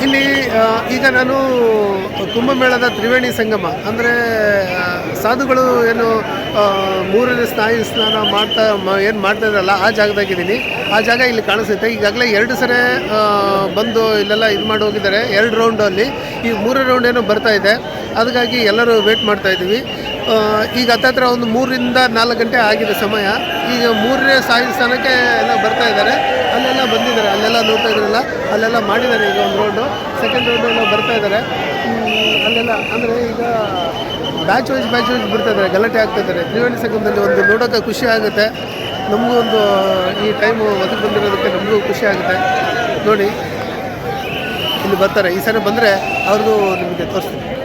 ಇಲ್ಲಿ ಈಗ ನಾನು ಕುಂಭಮೇಳದ ತ್ರಿವೇಣಿ ಸಂಗಮ ಅಂದರೆ ಸಾಧುಗಳು ಏನು ಮೂರನೇ ಸ್ನಾನ ಮಾಡ್ತಾ ಇದ್ರಲ್ಲ ಆ ಜಾಗದಾಗಿದ್ದೀನಿ. ಆ ಜಾಗ ಇಲ್ಲಿ ಕಾಣಿಸುತ್ತೆ. ಈಗಾಗಲೇ 2 ಸರಿ ಬಂದು ಇಲ್ಲೆಲ್ಲ ಇದು ಮಾಡಿ ಹೋಗಿದ್ದಾರೆ. 2 ರೌಂಡಲ್ಲಿ ಈಗ 3ನೇ ರೌಂಡ್ ಏನೋ ಬರ್ತಾ ಇದೆ. ಅದಕ್ಕಾಗಿ ಎಲ್ಲರೂ ವೇಟ್ ಮಾಡ್ತಾ ಇದ್ದೀವಿ. ಈಗ ಹತ್ತತ್ರ ಒಂದು 3 ರಿಂದ 4 ಗಂಟೆ ಆಗಿದೆ ಸಮಯ. ಈಗ 3ನೇ ಸ್ಥಾನಕ್ಕೆ ಎಲ್ಲ ಬರ್ತಾ ಇದ್ದಾರೆ. ಅಲ್ಲೆಲ್ಲ ಬಂದಿದ್ದಾರೆ, ಅಲ್ಲೆಲ್ಲ ನೋಡ್ತಾ ಇದ್ರಲ್ಲ, ಅಲ್ಲೆಲ್ಲ ಮಾಡಿದ್ದಾರೆ. ಈಗ ಒಂದು ರೌಂಡು, ಸೆಕೆಂಡ್ ರೌಂಡು ಎಲ್ಲ ಬರ್ತಾ ಇದ್ದಾರೆ. ಅಲ್ಲೆಲ್ಲ ಅಂದರೆ ಈಗ ಬ್ಯಾಚ್ ವೈಸ್ ಬರ್ತಾ ಇದ್ದಾರೆ, ಗಲಾಟೆ ಆಗ್ತಾ ಇದ್ದಾರೆ. ತ್ರಿವೇಣಿ ಸಂಗಮದಲ್ಲಿ ಒಂದು ನೋಡೋಕ್ಕೆ ಖುಷಿ ಆಗುತ್ತೆ. ನಮಗೂ ಒಂದು ಈ ಟೈಮು ಒದಗಿ ಬಂದಿರೋದಕ್ಕೆ ನಮಗೂ ಖುಷಿ ಆಗುತ್ತೆ. ನೋಡಿ ಇಲ್ಲಿ ಬರ್ತಾರೆ. ಈ ಸರಿ ಬಂದರೆ ಅವ್ರದ್ದು ನಿಮಗೆ ತೋರಿಸ್ತೀನಿ.